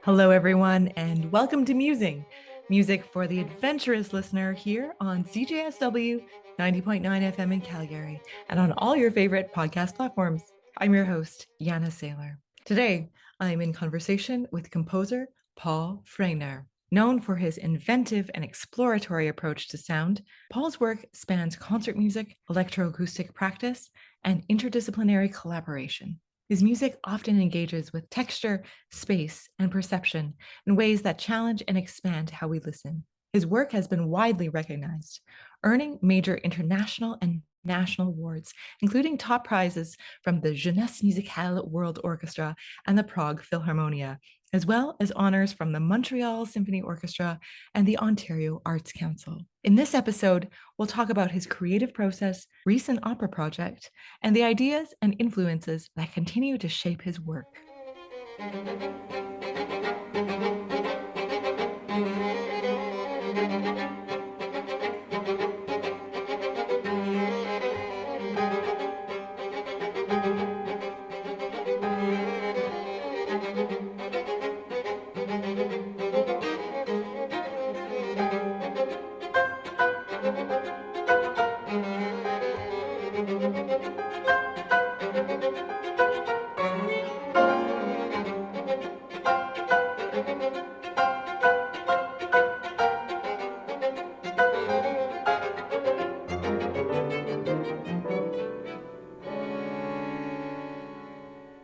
Hello, everyone, and welcome to Musing, music for the adventurous listener here on CJSW 90.9 FM in Calgary and on all your favorite podcast platforms. I'm your host, Janna Sailor. Today, I'm in conversation with composer Paul Frehner. Known for his inventive and exploratory approach to sound, Paul's work spans concert music, electroacoustic practice, and interdisciplinary collaboration. His music often engages with texture, space, and perception in ways that challenge and expand how we listen. His work has been widely recognized, earning major international and national awards, including top prizes from the Jeunesse Musicale World Orchestra and the Prague Philharmonia, as well as honors from the Montreal Symphony Orchestra and the Ontario Arts Council. In this episode, we'll talk about his creative process, recent opera project, and the ideas and influences that continue to shape his work.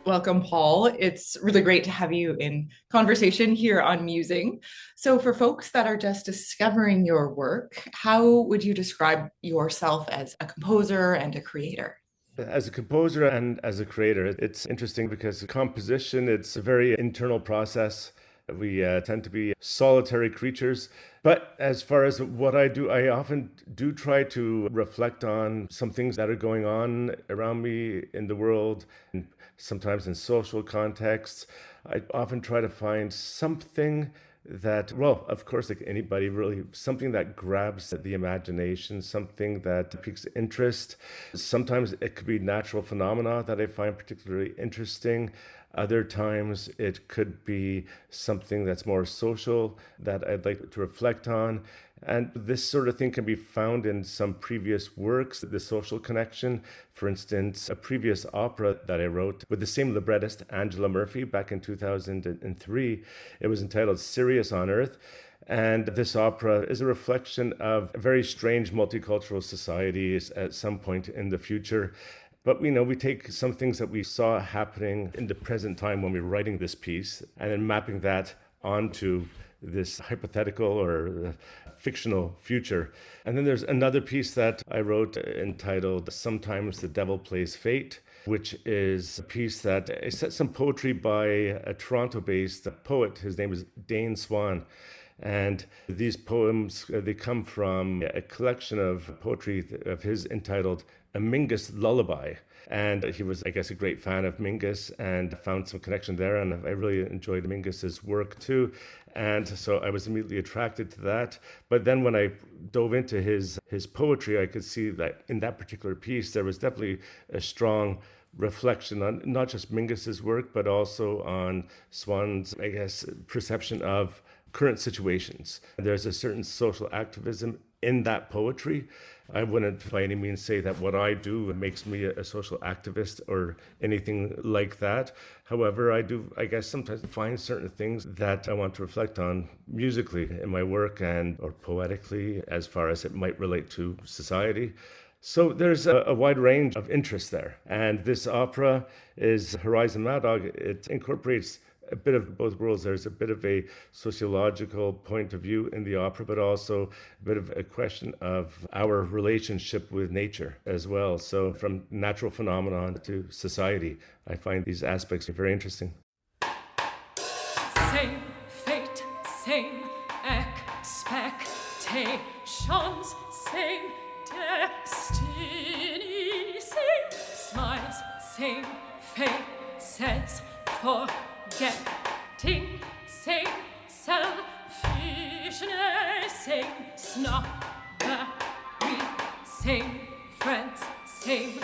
Welcome, Paul. It's really great to have you in conversation here on Musing. So for folks that are just discovering your work, how would you describe yourself as a composer and a creator? As a composer and as a creator, it's interesting because composition, it's a very internal process. We tend to be solitary creatures. But as far as what I do, I often do try to reflect on some things that are going on around me in the world, and sometimes in social contexts. I often try to find something that, well, of course, like anybody, really, something that grabs the imagination, something that piques interest. Sometimes it could be natural phenomena that I find particularly interesting. Other times it could be something that's more social that I'd like to reflect on. And this sort of thing can be found in some previous works, the social connection. For instance, a previous opera that I wrote with the same librettist, Angela Murphy, back in 2003. It was entitled Sirius on Earth. And this opera is a reflection of very strange multicultural societies at some point in the future. But we take some things that we saw happening in the present time when we were writing this piece and then mapping that onto this hypothetical or fictional future. And then there's another piece that I wrote entitled Sometimes the Devil Plays Fate, which is a piece that I set some poetry by a Toronto-based poet. His name is Dane Swan. And these poems, they come from a collection of poetry of his entitled A Mingus Lullaby. And he was, I guess, a great fan of Mingus and found some connection there. And I really enjoyed Mingus's work too. And so I was immediately attracted to that. But then when I dove into his poetry, I could see that in that particular piece, there was definitely a strong reflection on not just Mingus's work, but also on Swan's, I guess, perception of current situations. There's a certain social activism in that poetry. I wouldn't by any means say that what I do makes me a social activist or anything like that. However, I do, I guess, sometimes find certain things that I want to reflect on musically in my work and or poetically as far as it might relate to society. So there's a wide range of interest there. And this opera is Horizon Madog. It incorporates a bit of both worlds. There's a bit of a sociological point of view in the opera, but also a bit of a question of our relationship with nature as well. So from natural phenomenon to society, I find these aspects very interesting. Same fate, same expectations, same destiny, same smiles, same faces, forgetting, same selfishness, same snobbery, same friends, same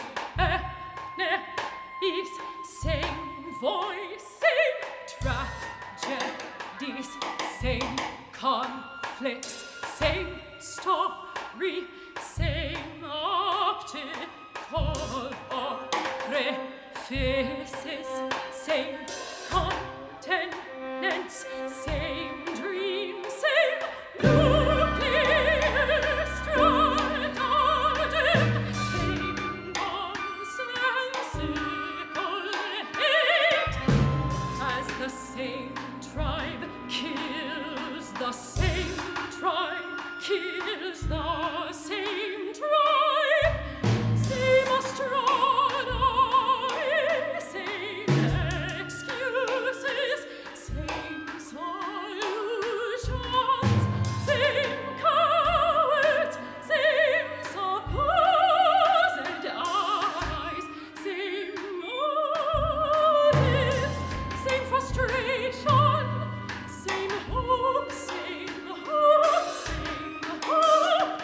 is same voice, same tragedies, same conflicts, same story, same optical orifices, same continents, same dream, same nuclear stratagem, same nonsensical hate, as the same tribe kills the same tribe, kills the same tribe, same astronomy, same excuses, same solutions, same cowards, same supposed eyes, same motives, same frustration, same hope, same hope, same hope,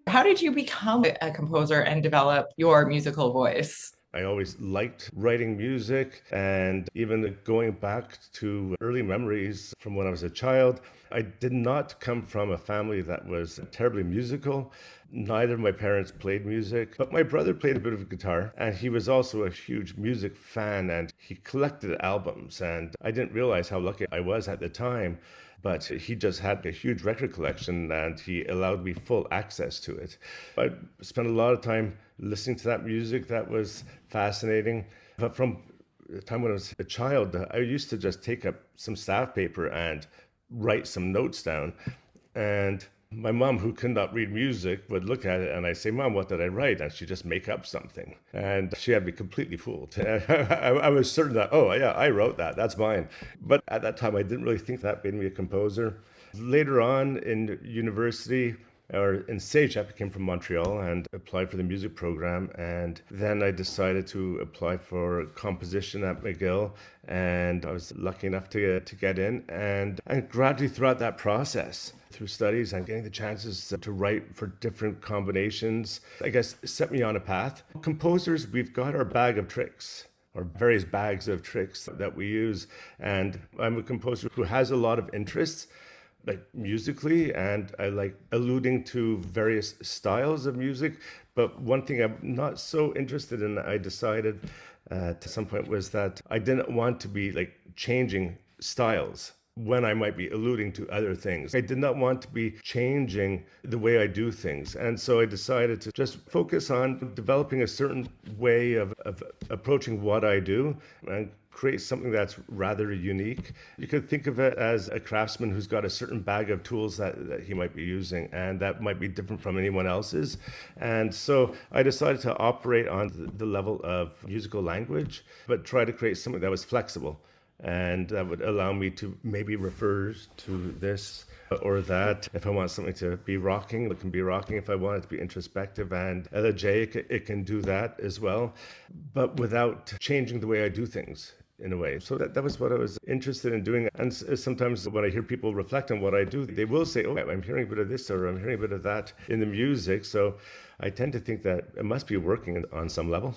How did you become a composer and develop your musical voice? I always liked writing music, and even going back to early memories from when I was a child, I did not come from a family that was terribly musical. Neither of my parents played music, but my brother played a bit of guitar, and he was also a huge music fan, and he collected albums, and I didn't realize how lucky I was at the time. But he just had a huge record collection, and he allowed me full access to it. I spent a lot of time listening to that music. That was fascinating. But from the time when I was a child, I used to just take up some staff paper and write some notes down. And my mom, who could not read music, would look at it and I say, "Mom, what did I write?" And she'd just make up something. And she had me completely fooled. I was certain that, oh, yeah, I wrote that. That's mine. But at that time, I didn't really think that made me a composer. Later on in university, or in CEGEP, I came from Montreal and applied for the music program. And then I decided to apply for composition at McGill. And I was lucky enough to get in. And gradually throughout that process, through studies and getting the chances to write for different combinations, I guess set me on a path. Composers, we've got our bag of tricks, or various bags of tricks that we use. And I'm a composer who has a lot of interests, like musically, and I like alluding to various styles of music. But one thing I'm not so interested in, I decided to some point, was that I didn't want to be like changing styles when I might be alluding to other things. I did not want to be changing the way I do things. And so I decided to just focus on developing a certain way of approaching what I do and create something that's rather unique. You could think of it as a craftsman who's got a certain bag of tools that he might be using, and that might be different from anyone else's. And so I decided to operate on the level of musical language, but try to create something that was flexible. And that would allow me to maybe refer to this or that. If I want something to be rocking, it can be rocking. If I want it to be introspective and elegiac, it can do that as well, but without changing the way I do things in a way. So that was what I was interested in doing. And sometimes when I hear people reflect on what I do, they will say, "Oh, I'm hearing a bit of this or I'm hearing a bit of that in the music." So I tend to think that it must be working on some level.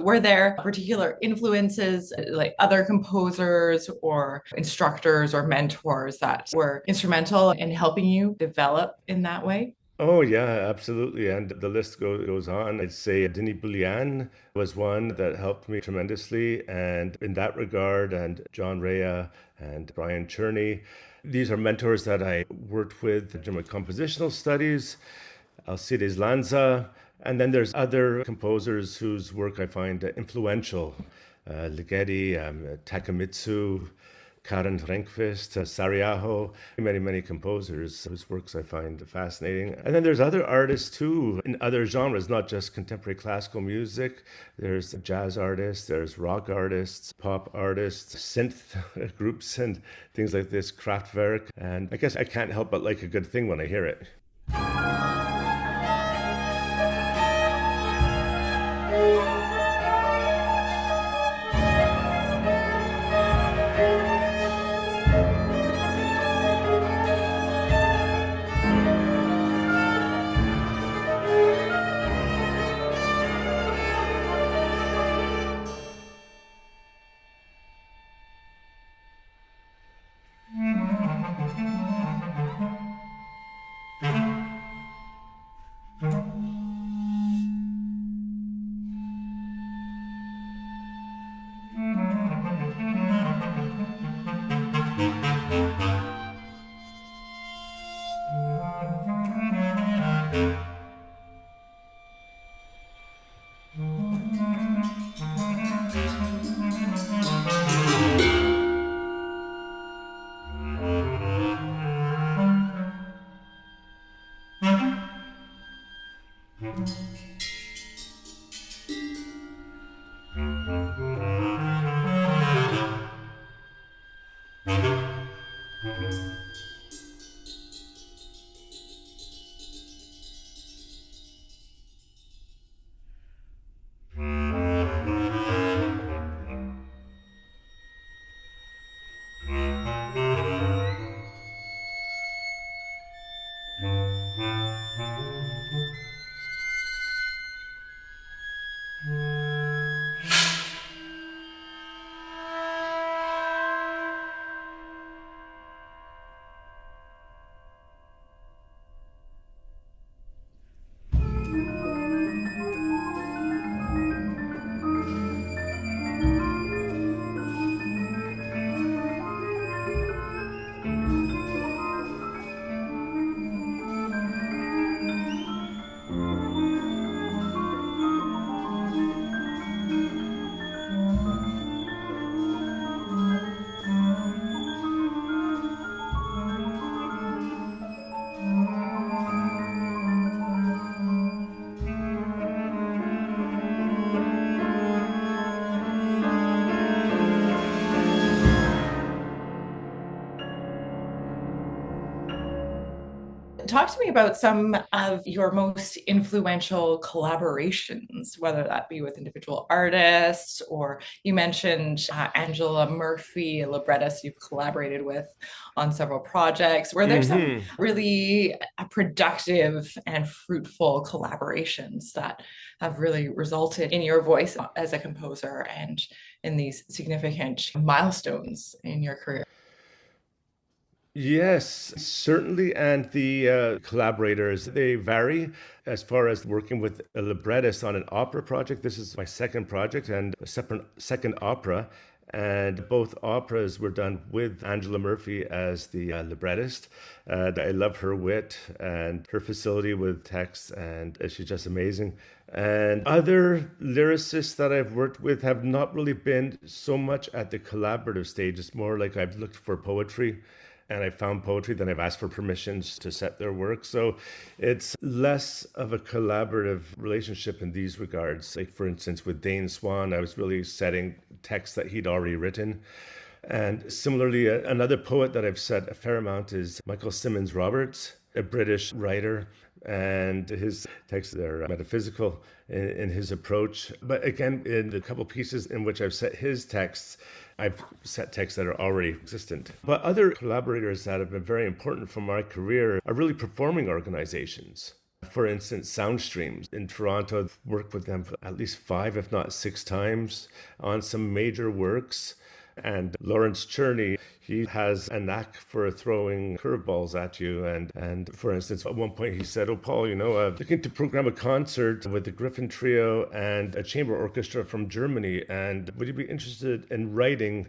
Were there particular influences, like other composers or instructors or mentors that were instrumental in helping you develop in that way? Oh, yeah, absolutely. And the list goes on. I'd say Denis Boulian was one that helped me tremendously. And in that regard, and John Rea and Brian Cherney, these are mentors that I worked with during my compositional studies. Alcides Lanza. And then there's other composers whose work I find influential. Ligeti, Takamitsu, Karen Rehnqvist, Sariaho, many composers whose works I find fascinating. And then there's other artists too in other genres, not just contemporary classical music. There's jazz artists, there's rock artists, pop artists, synth groups and things like this, Kraftwerk. And I guess I can't help but like a good thing when I hear it. Talk to me about some of your most influential collaborations, whether that be with individual artists, or you mentioned Angela Murphy, a librettist you've collaborated with on several projects. Were there some really productive and fruitful collaborations that have really resulted in your voice as a composer and in these significant milestones in your career? Yes, certainly. And the collaborators, they vary as far as working with a librettist on an opera project. This is my second project and a second opera. And both operas were done with Angela Murphy as the librettist. I love her wit and her facility with text, and she's just amazing. And other lyricists that I've worked with have not really been so much at the collaborative stage. It's more like I've looked for poetry and I found poetry, then I've asked for permissions to set their work. So it's less of a collaborative relationship in these regards. Like, for instance, with Dane Swan, I was really setting texts that he'd already written. And similarly, another poet that I've set a fair amount is Michael Simmons Roberts, a British writer. And his texts are metaphysical in his approach. But again, in the couple pieces in which I've set his texts, I've set texts that are already existent. But other collaborators that have been very important for my career are really performing organizations. For instance, sound streams in Toronto. I've worked with them at least 5, if not 6 times on some major works. And Lawrence Cherney, he has a knack for throwing curveballs at you. And for instance, at one point he said, "Oh, Paul, I'm looking to program a concert with the Griffin Trio and a chamber orchestra from Germany. And would you be interested in writing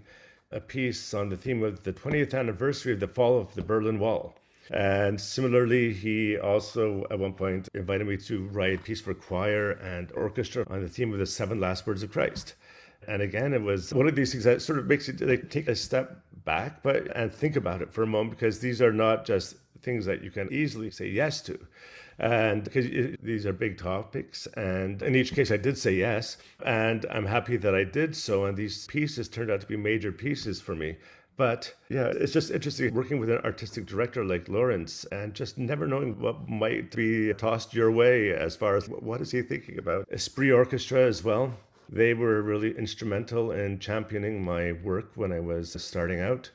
a piece on the theme of the 20th anniversary of the fall of the Berlin Wall?" And similarly, he also at one point invited me to write a piece for choir and orchestra on the theme of the 7 last words of Christ. And again, it was one of these things that sort of makes you take a step back and think about it for a moment, because these are not just things that you can easily say yes to. And because these are big topics, and in each case I did say yes, and I'm happy that I did so, and these pieces turned out to be major pieces for me. But yeah, it's just interesting working with an artistic director like Lawrence and just never knowing what might be tossed your way as far as what is he thinking about. Esprit Orchestra as well. They were really instrumental in championing my work when I was starting out.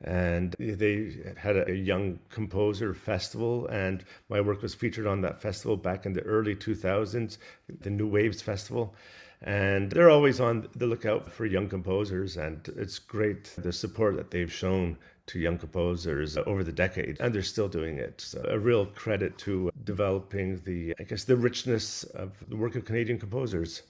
And they had a young composer festival, and my work was featured on that festival back in the early 2000s, the New Waves Festival. And they're always on the lookout for young composers, and it's great the support that they've shown to young composers over the decades, and they're still doing it. So a real credit to developing the richness of the work of Canadian composers.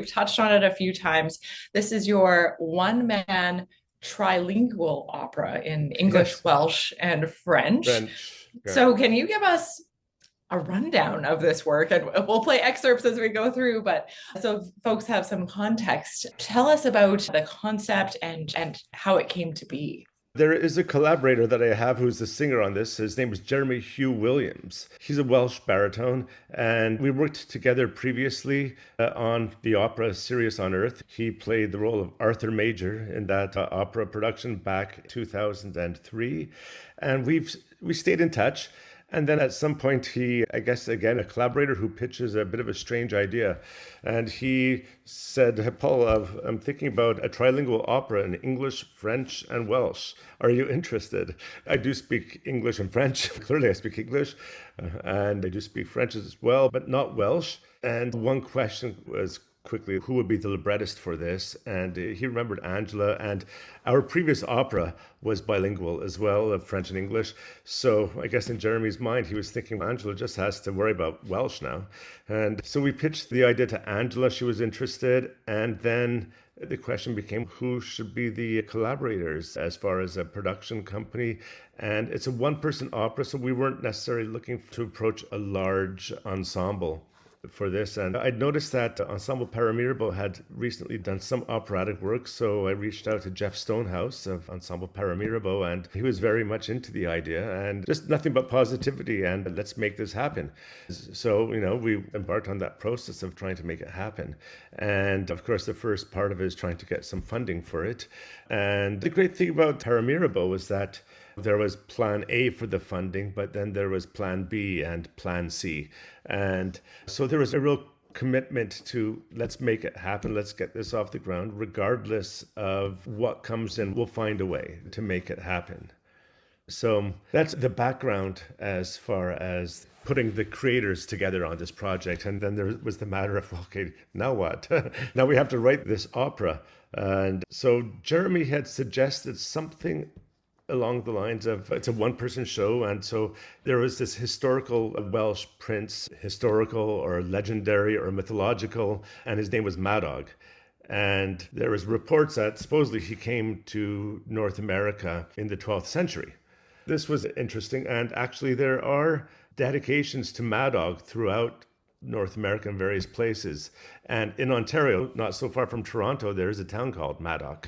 We've touched on it a few times. This is your one-man trilingual opera in English, Yes. Welsh, and French. French. Yeah. So can you give us a rundown of this work? And we'll play excerpts as we go through, but so folks have some context. Tell us about the concept and how it came to be. There is a collaborator that I have who's the singer on this. His name is Jeremy Hugh Williams. He's a Welsh baritone, and we worked together previously on the opera Sirius on Earth. He played the role of Arthur Major in that opera production back 2003, and we stayed in touch. And then at some point, he, I guess, again, a collaborator who pitches a bit of a strange idea. And he said, Paul, I'm thinking about a trilingual opera in English, French, and Welsh. Are you interested? I do speak English and French. Clearly, I speak English. And I do speak French as well, but not Welsh. And one question was quickly, who would be the librettist for this? And he remembered Angela, and our previous opera was bilingual as well, of French and English. So I guess in Jeremy's mind, he was thinking, Angela just has to worry about Welsh now. And so we pitched the idea to Angela. She was interested. And then the question became, who should be the collaborators as far as a production company? And it's a one-person opera, so we weren't necessarily looking to approach a large ensemble for this. And I'd noticed that Ensemble Paramirabo had recently done some operatic work, so I reached out to Jeff Stonehouse of Ensemble Paramirabo, and he was very much into the idea, and just nothing but positivity, and let's make this happen. So, we embarked on that process of trying to make it happen. And of course, the first part of it is trying to get some funding for it. And the great thing about Paramirabo was that there was plan A for the funding, but then there was plan B and plan C. And so there was a real commitment to let's make it happen. Let's get this off the ground. Regardless of what comes in, we'll find a way to make it happen. So that's the background as far as putting the creators together on this project. And then there was the matter of, okay, now what? Now we have to write this opera. And so Jeremy had suggested something along the lines of, it's a one-person show, and so there was this historical Welsh prince, historical or legendary or mythological, and his name was Madog. And there was reports that supposedly he came to North America in the 12th century. This was interesting, and actually there are dedications to Madog throughout North America in various places. And in Ontario, not so far from Toronto, there is a town called Madog.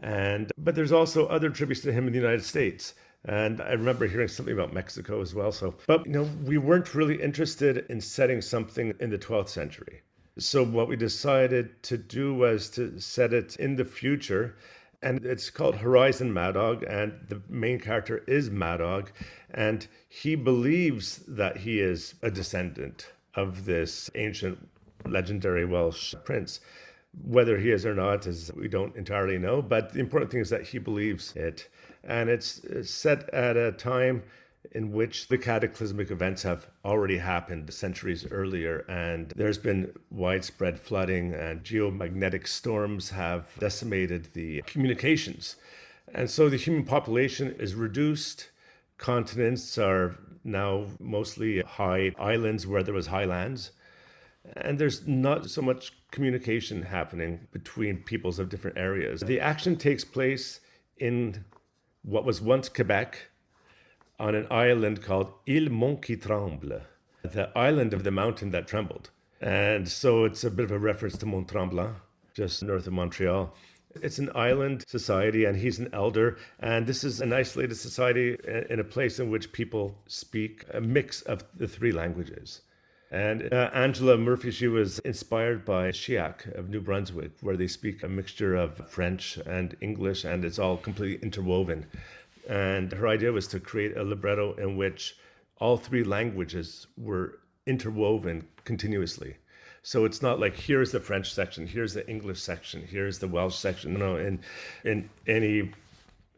But there's also other tributes to him in the United States. And I remember hearing something about Mexico as well. But we weren't really interested in setting something in the 12th century. So what we decided to do was to set it in the future. And it's called Horizon Madog. And the main character is Madog. And he believes that he is a descendant of this ancient legendary Welsh prince. Whether he is or not, is we don't entirely know, but the important thing is that he believes it. And it's set at a time in which the cataclysmic events have already happened centuries earlier, and there's been widespread flooding, and geomagnetic storms have decimated the communications. And so the human population is reduced. Continents are now mostly high islands where there was highlands. And there's not so much communication happening between peoples of different areas. The action takes place in what was once Quebec on an island called Île Mont qui Tremble, the island of the mountain that trembled. And so it's a bit of a reference to Mont Tremblant, just north of Montreal. It's an island society, and he's an elder. And this is an isolated society in a place in which people speak a mix of the three languages. And Angela Murphy, she was inspired by Chiac of New Brunswick, where they speak a mixture of French and English, and it's all completely interwoven. And her idea was to create a libretto in which all three languages were interwoven continuously. So it's not like, here's the French section, here's the English section, here's the Welsh section. No, in any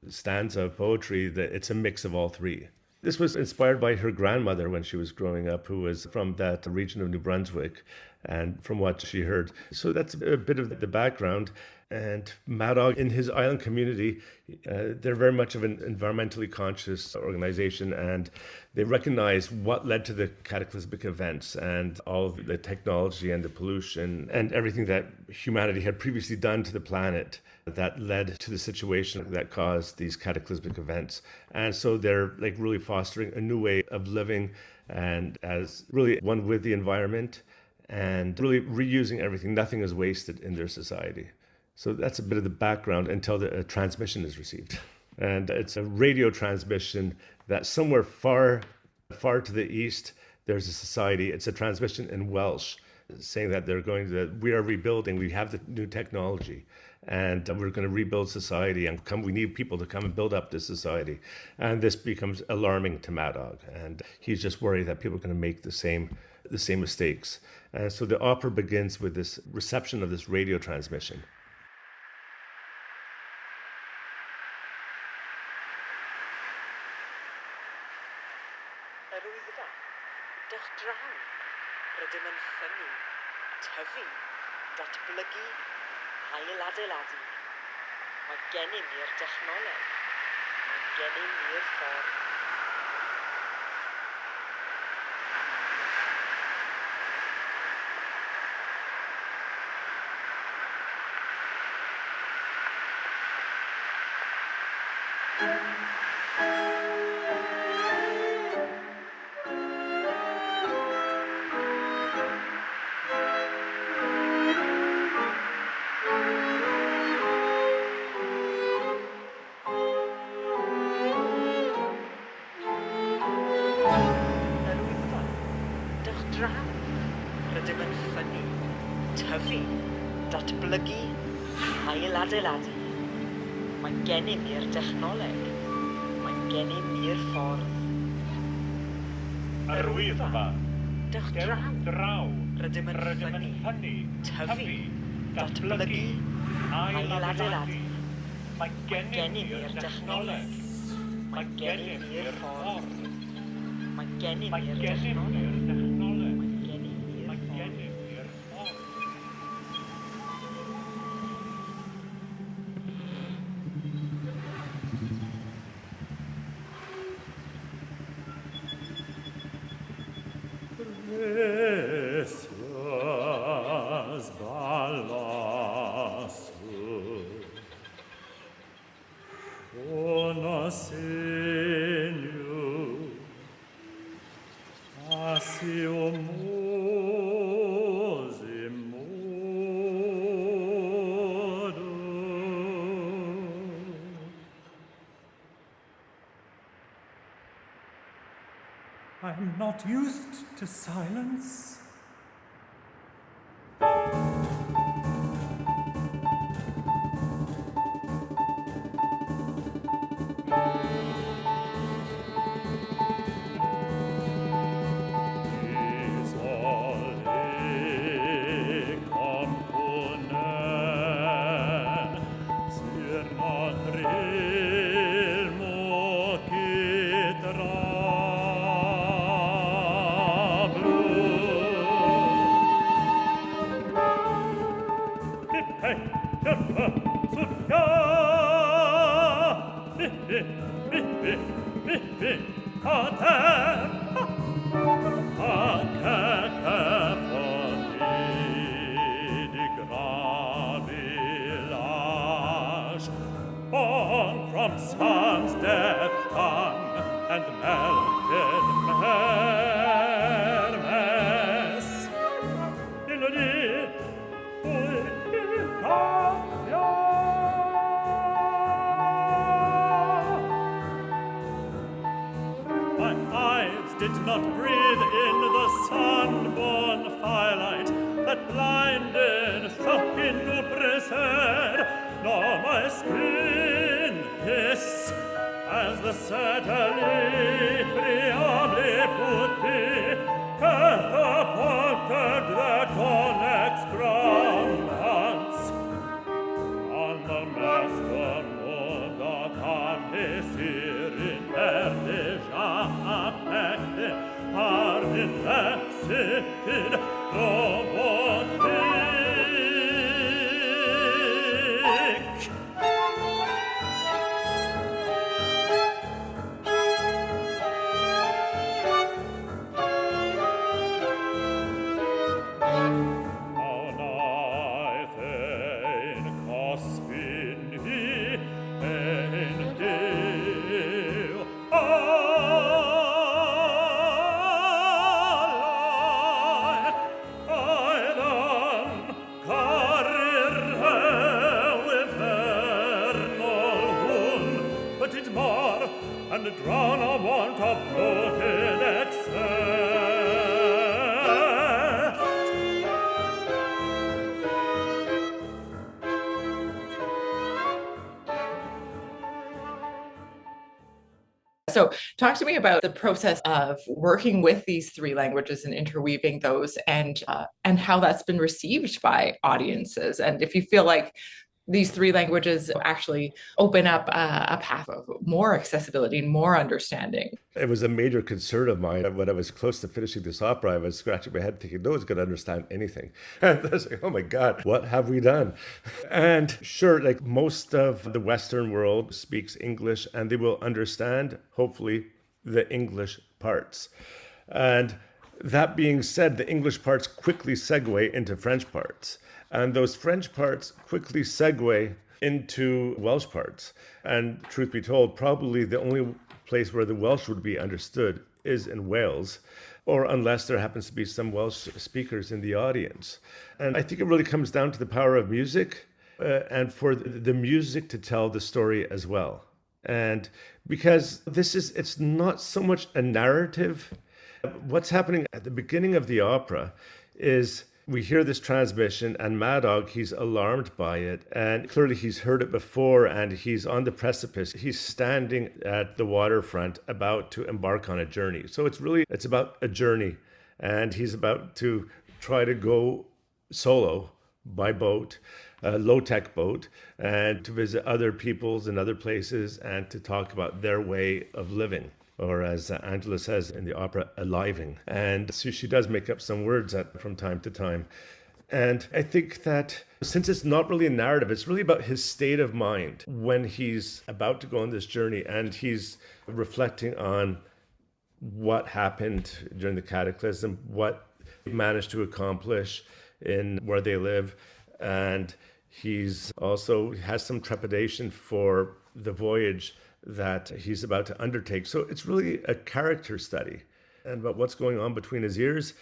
stanza of poetry, it's a mix of all three. This was inspired by her grandmother when she was growing up, who was from that region of New Brunswick, and from what she heard. So that's a bit of the background. And Madog, in his island community, they're very much of an environmentally conscious organization, and they recognize what led to the cataclysmic events and all of the technology and the pollution and everything that humanity had previously done to the planet that led to the situation that caused these cataclysmic events. And so they're like really fostering a new way of living and as really one with the environment and really reusing everything. Nothing is wasted in their society. So that's a bit of the background until the transmission is received. And it's a radio transmission that somewhere far, far to the east, there's a society. It's a transmission in Welsh saying that we are rebuilding, we have the new technology, and we're going to rebuild society, and we need people to come and build up this society. And this becomes alarming to Madog, and he's just worried that people are going to make the same mistakes. And so the opera begins with this reception of this radio transmission. I'm not used to silence. war, and drown a want of bloated excess. So talk to me about the process of working with these three languages and interweaving those, and how that's been received by audiences, and if you feel like these three languages actually open up a path of more accessibility and more understanding. It was a major concern of mine. When I was close to finishing this opera, I was scratching my head thinking, no one's going to understand anything. And I was like, oh my God, what have we done? And sure, like most of the Western world speaks English, and they will understand, hopefully, the English parts. And that being said, the English parts quickly segue into French parts. And those French parts quickly segue into Welsh parts. And truth be told, probably the only place where the Welsh would be understood is in Wales, or unless there happens to be some Welsh speakers in the audience. And I think it really comes down to the power of music and for the music to tell the story as well. And because it's not so much a narrative. What's happening at the beginning of the opera is we hear this transmission, and Madog, he's alarmed by it, and clearly he's heard it before, and he's on the precipice. He's standing at the waterfront about to embark on a journey. So it's about a journey, and he's about to try to go solo by boat, a low-tech boat, and to visit other peoples and other places and to talk about their way of living. Or as Angela says in the opera, aliving. And so she does make up some words from time to time. And I think that since it's not really a narrative, it's really about his state of mind when he's about to go on this journey, and he's reflecting on what happened during the cataclysm, what he managed to accomplish in where they live. And he's also has some trepidation for the voyage that he's about to undertake. So it's really a character study and about what's going on between his ears.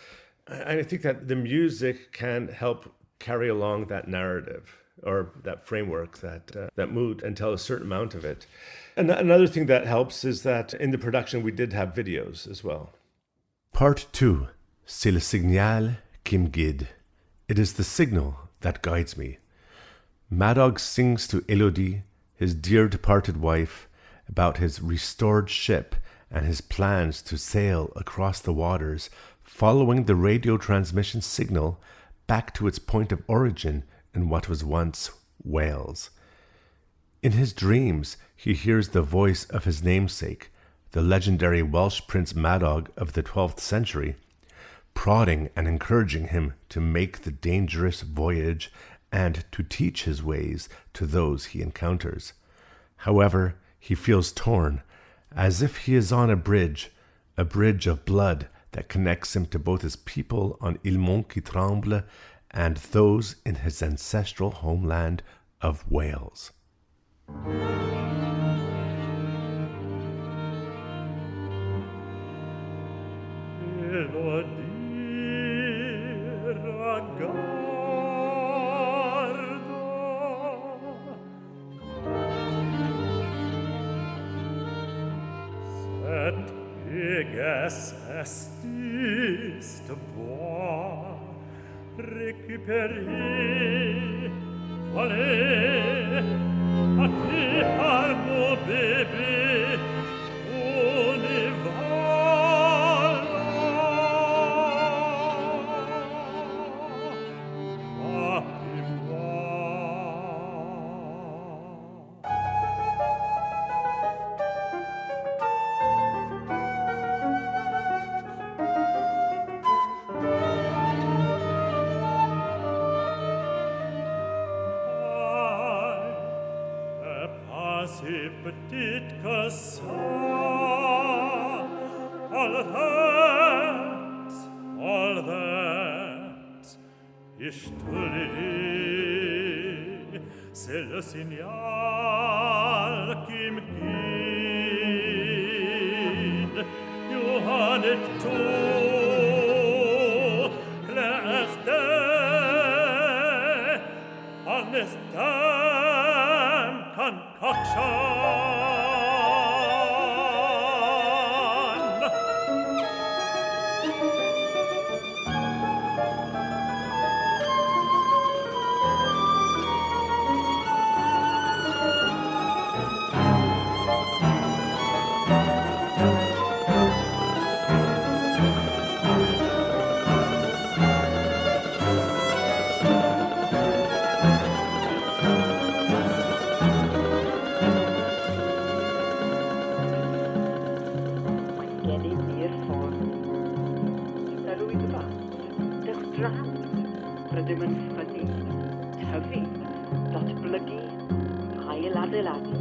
And I think that the music can help carry along that narrative or that framework, that mood, and tell a certain amount of it. And another thing that helps is that in the production we did have videos as well. Part 2. C'est le signal qui me guide. It is the signal that guides me. Madog sings to Élodie, his dear departed wife, about his restored ship and his plans to sail across the waters, following the radio transmission signal back to its point of origin in what was once Wales. In his dreams, he hears the voice of his namesake, the legendary Welsh Prince Madog of the 12th century, prodding and encouraging him to make the dangerous voyage and to teach his ways to those he encounters. However, he feels torn, as if he is on a bridge of blood that connects him to both his people on Il Mont qui Tremble and those in his ancestral homeland of Wales. Estis de bois récupérer voler à qui par mon bébé on y petite que ça, all that, ich te c'est le signal qui me guide. You had it too, class day, honest time concoction. Dimmers chynnu, tyfu, datblygu, hael adeiladu.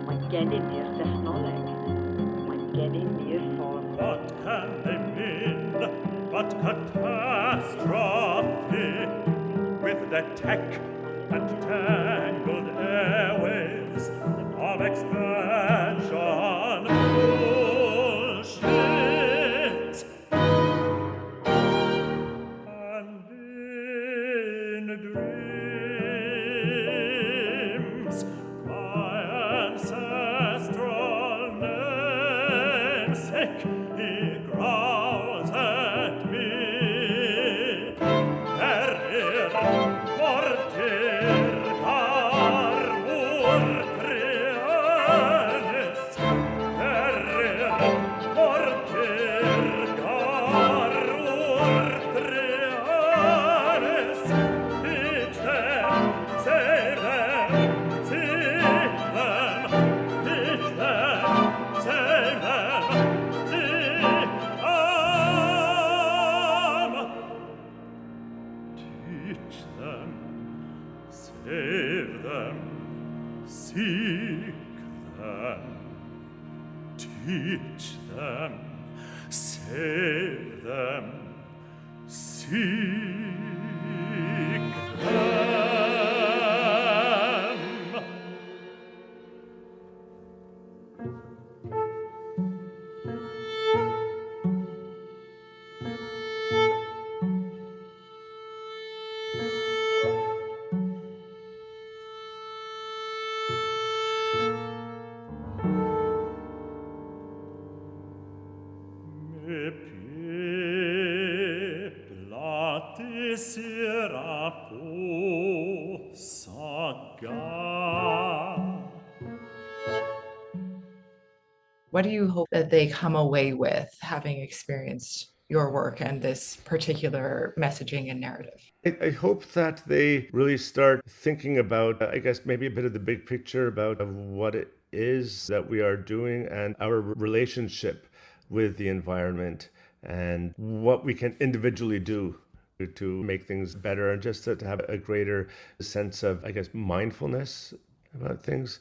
Mae gennym ni'r technoleg, mae gennym ni'r ffordd. What can they mean but catastrophe? With their tech and tangled airwaves of expansion bullshit. And in dreams, my ancestral namesake, he growls at me. Erir mortir carvur trianis. Erir mortir carvur trianis. Teach them, save them, seek them. Teach them, save them, seek them. Teach them, save them, seek them. Teach them, save them, seek them. Me platis irapo saga. What do you hope that they come away with having experienced your work and this particular messaging and narrative? I hope that they really start thinking about, I guess, maybe a bit of the big picture about what it is that we are doing and our relationship with the environment and what we can individually do to make things better and just to have a greater sense of, I guess, mindfulness about things.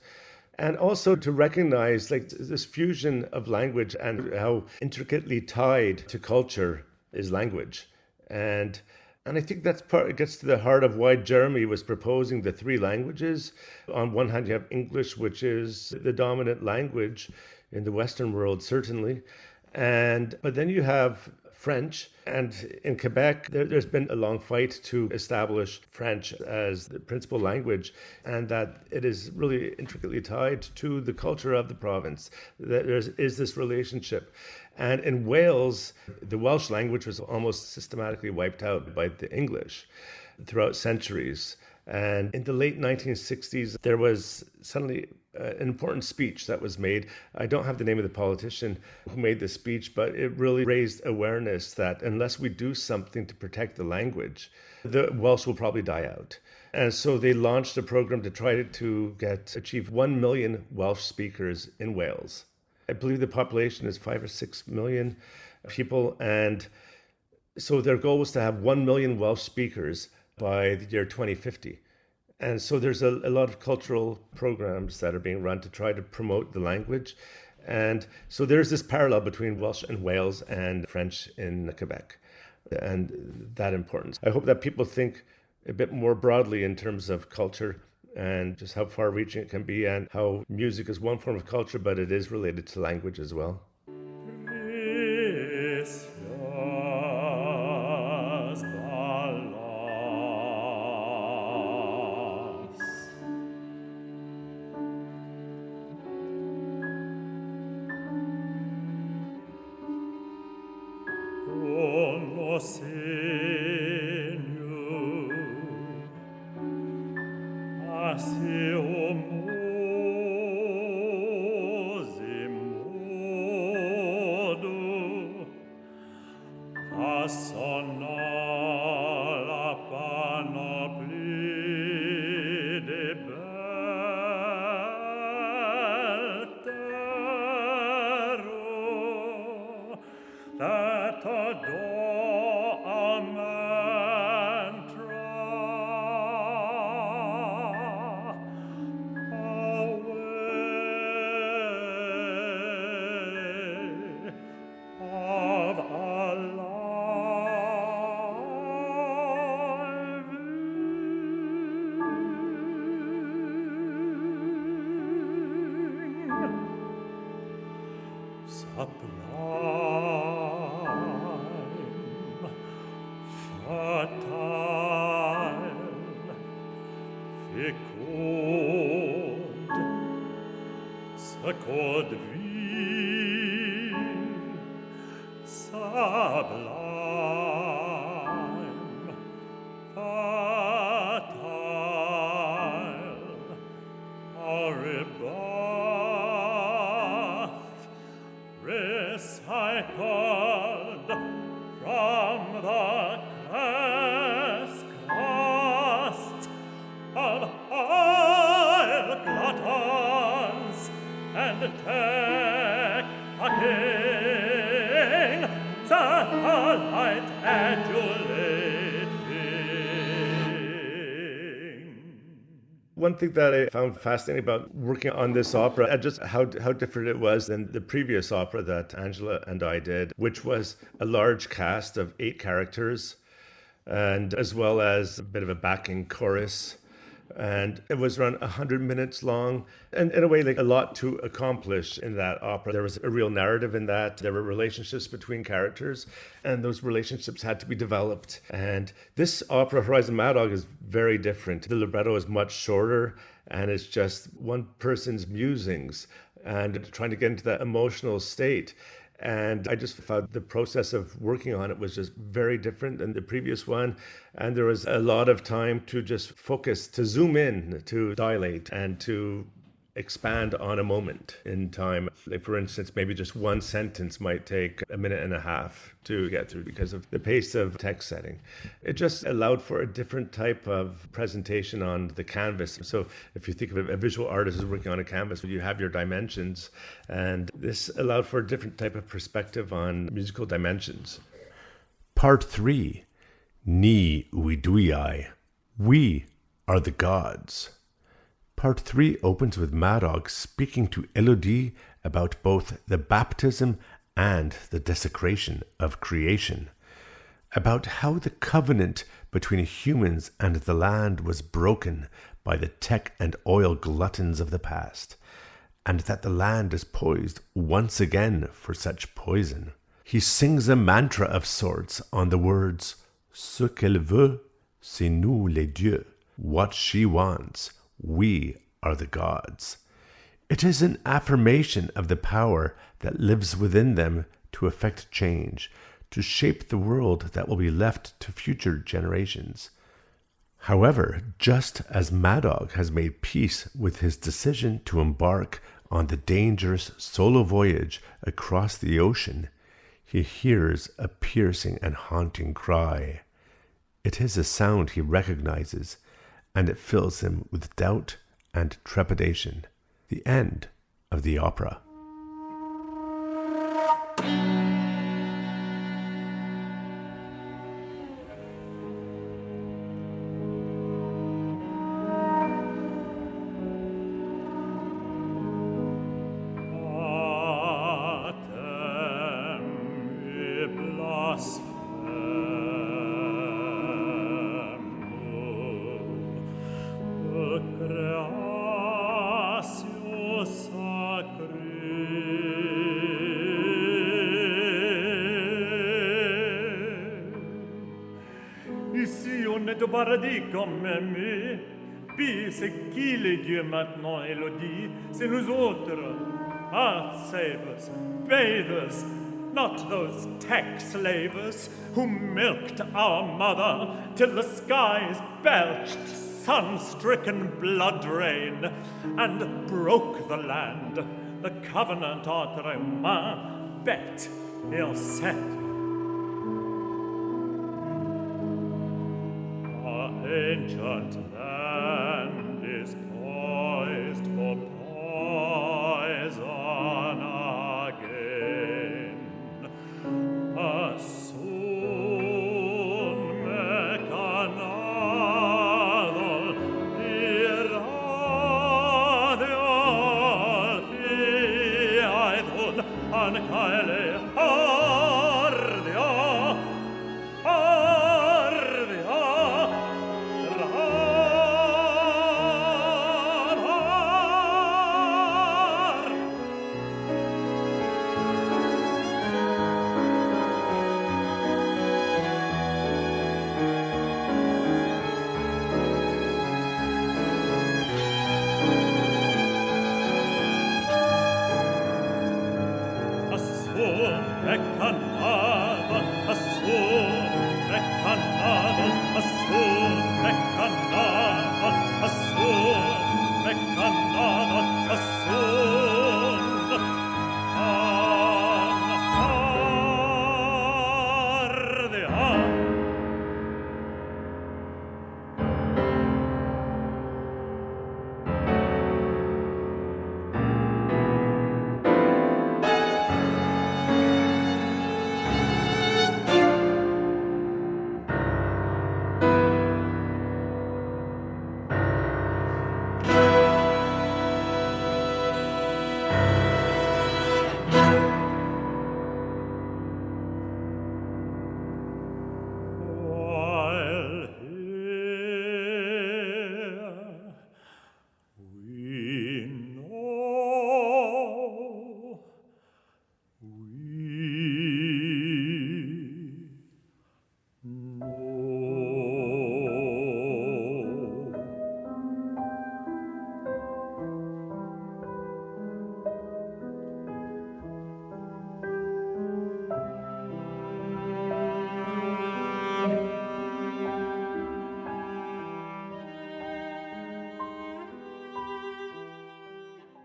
And also to recognize like this fusion of language and how intricately tied to culture is language. And I think that's part, it gets to the heart of why Jeremy was proposing the three languages. On one hand, you have English, which is the dominant language in the Western world, certainly. But then you have French, and in Quebec, there's been a long fight to establish French as the principal language, and that it is really intricately tied to the culture of the province. That there is this relationship. And in Wales, the Welsh language was almost systematically wiped out by the English throughout centuries. And in the late 1960s, there was suddenly an important speech that was made. I don't have the name of the politician who made the speech, but it really raised awareness that unless we do something to protect the language, the Welsh will probably die out. And so they launched a program to try to achieve 1 million Welsh speakers in Wales. I believe the population is 5 or 6 million people. And so their goal was to have 1 million Welsh speakers by the year 2050. And so there's a lot of cultural programs that are being run to try to promote the language. And so there's this parallel between Welsh in Wales and French in Quebec, and that importance. I hope that people think a bit more broadly in terms of culture and just how far-reaching it can be, and how music is one form of culture, but it is related to language as well. sublime, fertile, fecund, secund vil, sublime, fertile, our rebirth recycled from the crust of oil gluttons and tech-fucking satellite adulating. One thing that I found fascinating about working on this opera, and just how different it was than the previous opera that Angela and I did, which was a large cast of 8 characters, and as well as a bit of a backing chorus. And it was around 100 minutes long, and in a way, like a lot to accomplish in that opera. There was a real narrative in that. There were relationships between characters, and those relationships had to be developed. And this opera, Horizon Madog, is very different. The libretto is much shorter, and it's just one person's musings and trying to get into that emotional state. And I just found the process of working on it was just very different than the previous one. And there was a lot of time to just focus, to zoom in, to dilate, and to expand on a moment in time. Like, for instance, maybe just one sentence might take a minute and a half to get through because of the pace of text setting. It just allowed for a different type of presentation on the canvas. So if you think of a visual artist who's working on a canvas, you have your dimensions, and this allowed for a different type of perspective on musical dimensions. Part 3. Ni uiduiai. We are the gods. Part 3 opens with Madog speaking to Élodie about both the baptism and the desecration of creation, about how the covenant between humans and the land was broken by the tech and oil gluttons of the past, and that the land is poised once again for such poison. He sings a mantra of sorts on the words, Ce qu'elle veut, c'est nous les dieux. What she wants, we are the gods. It is an affirmation of the power that lives within them to effect change, to shape the world that will be left to future generations. However, just as Madog has made peace with his decision to embark on the dangerous solo voyage across the ocean, he hears a piercing and haunting cry. It is a sound he recognizes, and it fills him with doubt and trepidation. The end of the opera. De paradis comme aimé. Puis c'est qui les dieux maintenant, Élodie? C'est nous autres. Earth savers, bathers, not those tech slavers who milked our mother till the skies belched sun-stricken blood rain and broke the land. The covenant entre humains, bête et ancêtre. Ancient land is poised for poison again. Soon make another irradial fiaidun an caele ardia.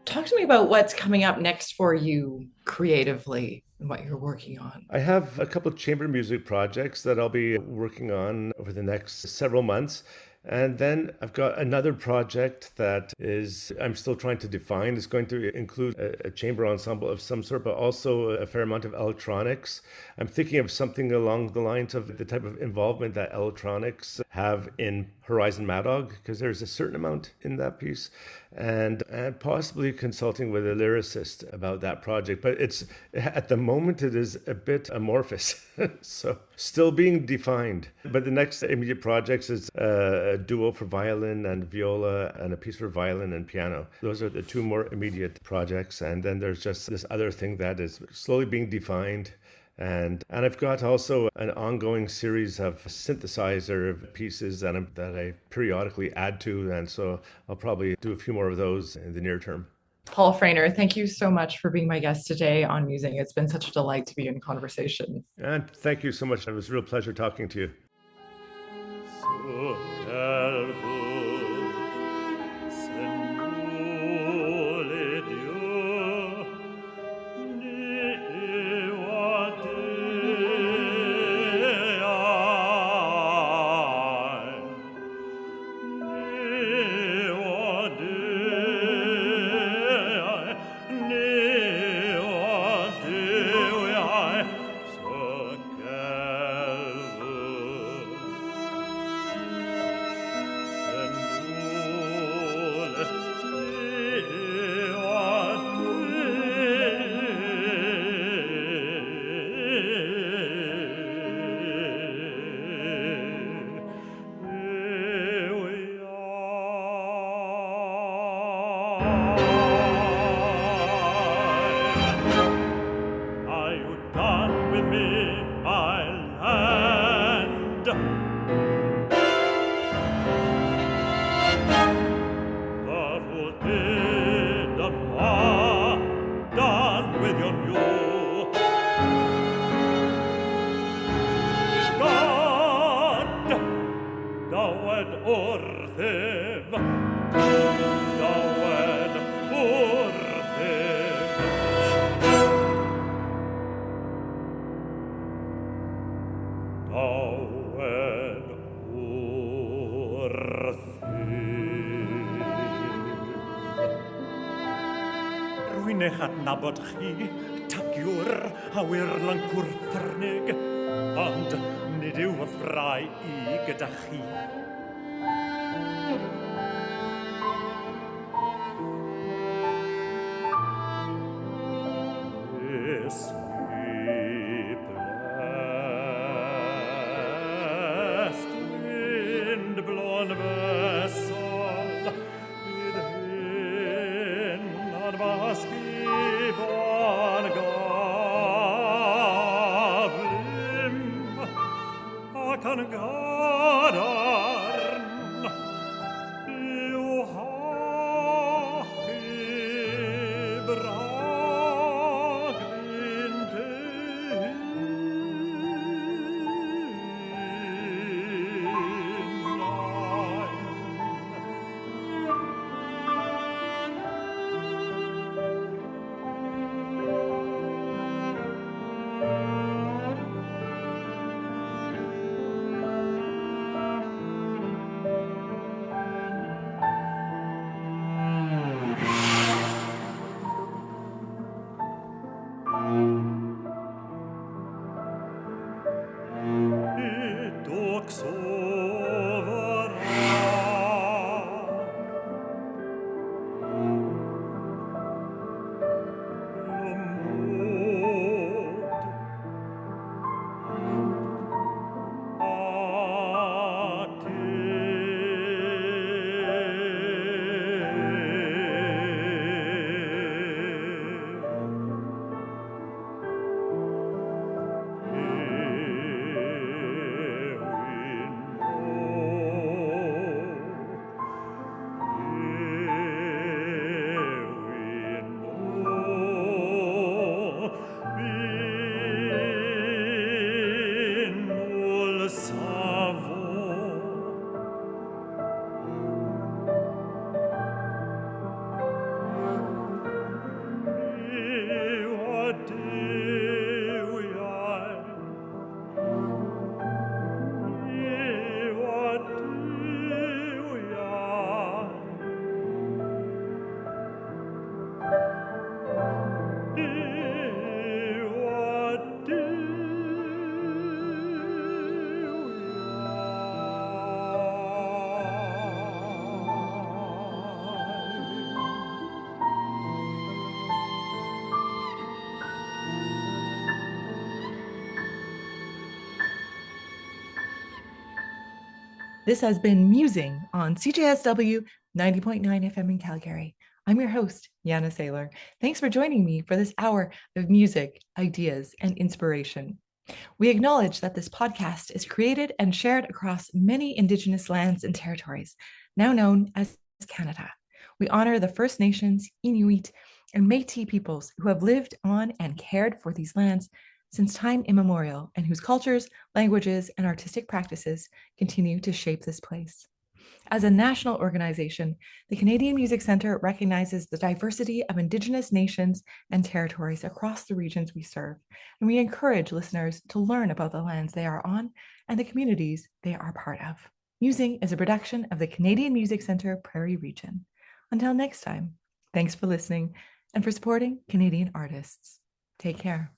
Talk to me about what's coming up next for you creatively and what you're working on. I have a couple of chamber music projects that I'll be working on over the next several months. And then I've got another project that I'm still trying to define. It's going to include a chamber ensemble of some sort, but also a fair amount of electronics. I'm thinking of something along the lines of the type of involvement that electronics have in Horizon Madog, because there's a certain amount in that piece, and possibly consulting with a lyricist about that project. But at the moment it is a bit amorphous, so still being defined. But the next immediate projects is a duo for violin and viola and a piece for violin and piano. Those are the two more immediate projects, and then there's just this other thing that is slowly being defined. And I've got also an ongoing series of synthesizer pieces that I periodically add to, and so I'll probably do a few more of those in the near term. Paul Frehner, thank you so much for being my guest today on Musing. It's been such a delight to be in conversation. And thank you so much. It was a real pleasure talking to you. Nabod chi, tagiwr a wirlan cwrthyrnig, ond nid yw y ffrau I gyda chi. This has been Musing on CJSW 90.9 FM in Calgary. I'm your host, Janna Sailor. Thanks for joining me for this hour of music, ideas, and inspiration. We acknowledge that this podcast is created and shared across many Indigenous lands and territories, now known as Canada. We honor the First Nations, Inuit, and Métis peoples who have lived on and cared for these lands since time immemorial, and whose cultures, languages, and artistic practices continue to shape this place. As a national organization, the Canadian Music Centre recognizes the diversity of Indigenous nations and territories across the regions we serve, and we encourage listeners to learn about the lands they are on and the communities they are part of. Musing is a production of the Canadian Music Centre Prairie Region. Until next time, thanks for listening and for supporting Canadian artists. Take care.